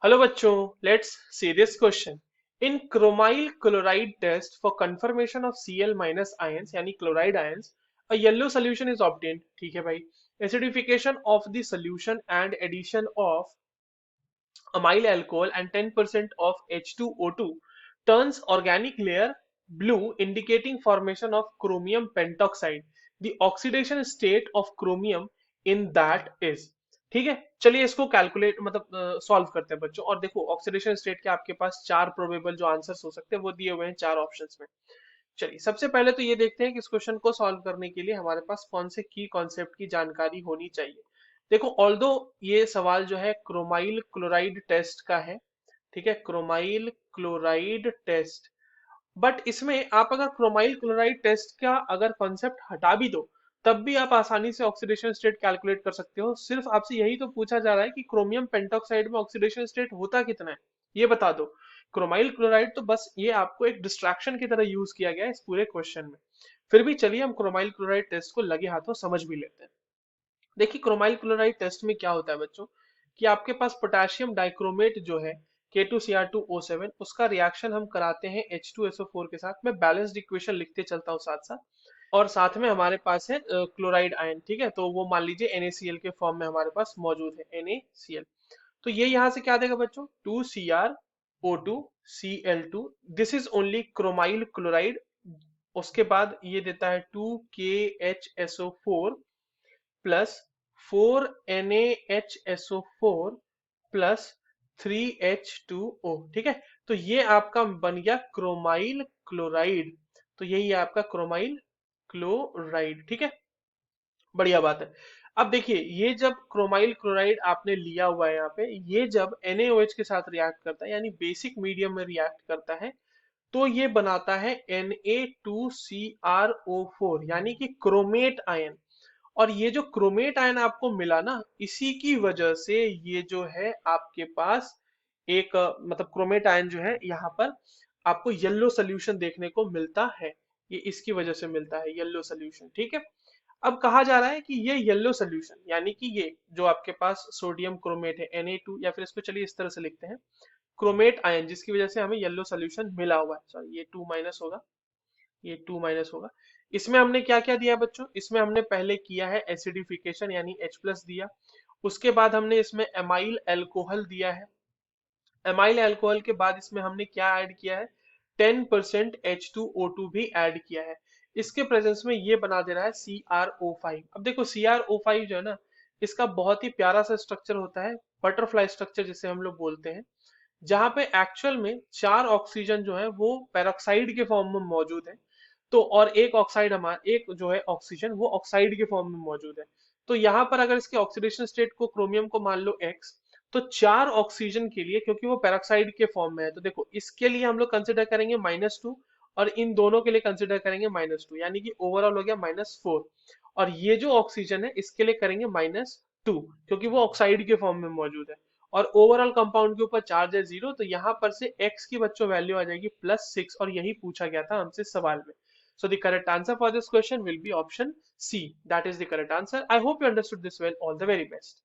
Hello बच्चों, let's see this question. In chromyl chloride test for confirmation of Cl minus ions यानी chloride ions, a yellow solution is obtained. ठीक है भाई। Acidification of the solution and addition of amyl alcohol and 10% of H2O2 turns organic layer blue, indicating formation of chromium pentoxide. The oxidation state of chromium in that is। ठीक है, चलिए इसको calculate मतलब solve करते हैं बच्चों। और देखो ऑक्सीडेशन स्टेट के आपके पास चार प्रोबेबल जो आंसर्स हो सकते हैं वो दिए हुए हैं चार ऑप्शंस में। चलिए सबसे पहले तो ये देखते हैं कि इस क्वेश्चन को सॉल्व करने के लिए हमारे पास कौन से की कॉन्सेप्ट की जानकारी होनी चाहिए। देखो ऑल्दो ये सवाल जो है क्रोमाइल क्लोराइड टेस्ट का है। ठीक है, क्रोमाइल क्लोराइड टेस्ट। बट इसमें आप अगर क्रोमाइल क्लोराइड टेस्ट का अगर कॉन्सेप्ट हटा भी दो तब भी आप आसानी से ऑक्सीडेशन स्टेट कैलकुलेट कर सकते हो। सिर्फ आपसे यही तो पूछा जा रहा है कि क्रोमियम पेंटॉक्साइड में ऑक्सीडेशन स्टेट होता कितना है, ये बता दो। क्रोमाइल क्लोराइड तो बस ये आपको एक डिस्ट्रैक्शन की तरह यूज किया गया है इस पूरे क्वेश्चन में। फिर भी चलिए हम क्रोमाइल क्लोराइड टेस्ट को लगे हाथों समझ भी लेते हैं। देखिए क्रोमाइल क्लोराइड टेस्ट में क्या होता है बच्चों, कि आपके पास पोटेशियम डाइक्रोमेट जो है K2Cr2O7 उसका रिएक्शन हम कराते हैं H2SO4 के साथ। मैं बैलेंस्ड इक्वेशन लिखते चलता हूँ साथ साथ। और साथ में हमारे पास है क्लोराइड आयन। ठीक है, तो वो मान लीजिए NaCl के फॉर्म में हमारे पास मौजूद है NaCl। तो ये यहाँ से क्या देगा बच्चों, 2Cr O2Cl2। This is only chromyl chloride. उसके बाद ये देता है 2KHSO4 plus 4NaHSO4 plus 3H2O। ठीक है, तो ये आपका बन गया क्रोमाइल क्लोराइड। तो यही है आपका क्रोमाइल क्लोराइड। ठीक है, बढ़िया बात है। अब देखिए ये जब क्रोमाइल क्लोराइड आपने लिया हुआ है यहाँ पे, ये जब NaOH के साथ रिएक्ट करता है यानी बेसिक मीडियम में रिएक्ट करता है तो ये बनाता है Na2CrO4 यानी कि क्रोमेट आयन। और ये जो क्रोमेट आयन आपको मिला ना, इसी की वजह से ये जो है आपके पास एक मतलब क्रोमेट आयन जो है यहाँ पर आपको येलो सोल्यूशन देखने को मिलता है। ये इसकी वजह से मिलता है येलो सोल्यूशन। ठीक है, अब कहा जा रहा है कि ये येलो सोल्यूशन यानी कि ये जो आपके पास सोडियम क्रोमेट है Na2, या फिर इसको चलिए इस तरह से लिखते हैं क्रोमेट आयन, जिसकी वजह से हमें येलो सोल्यूशन मिला हुआ है। सॉरी, ये 2 माइनस होगा, ये 2 माइनस होगा। इसमें हमने क्या क्या दिया बच्चों, इसमें हमने पहले किया है एसिडिफिकेशन यानी H प्लस दिया। उसके बाद हमने इसमें एमाइल अल्कोहल दिया है। एमाइल अल्कोहल के बाद इसमें हमने क्या ऐड किया है, 10% H2O2 भी ऐड किया है। इसके प्रेजेंस में ये बना दे रहा है CrO5। अब देखो CrO5 जो है ना, इसका बहुत ही प्यारा सा स्ट्रक्चर होता है, बटरफ्लाई स्ट्रक्चर जिसे हम लोग बोलते हैं, जहां पे एक्चुअल में चार ऑक्सीजन जो है वो पेरोक्साइड के फॉर्म में मौजूद है। तो और एक ऑक्साइड हमारा एक जो है ऑक्सीजन वो ऑक्साइड के फॉर्म में मौजूद है। तो यहाँ पर अगर इसके ऑक्सीडेशन स्टेट को क्रोमियम को मान लो X, तो चार ऑक्सीजन के लिए क्योंकि वो पेरोक्साइड के फॉर्म में है तो देखो इसके लिए हम लोग कंसिडर करेंगे -2, और इन दोनों के लिए कंसिडर करेंगे -2, यानी कि ओवरऑल हो गया -4। और ये जो ऑक्सीजन है इसके लिए करेंगे -2 क्योंकि वो ऑक्साइड के फॉर्म में मौजूद है। और ओवरऑल कंपाउंड के ऊपर चार्ज है 0, तो यहाँ पर से X की बच्चों वैल्यू आ जाएगी +6, और यही पूछा गया था हमसे सवाल में। So the correct answer for this question will be option C. That is the correct answer. I hope you understood this well. All the very best.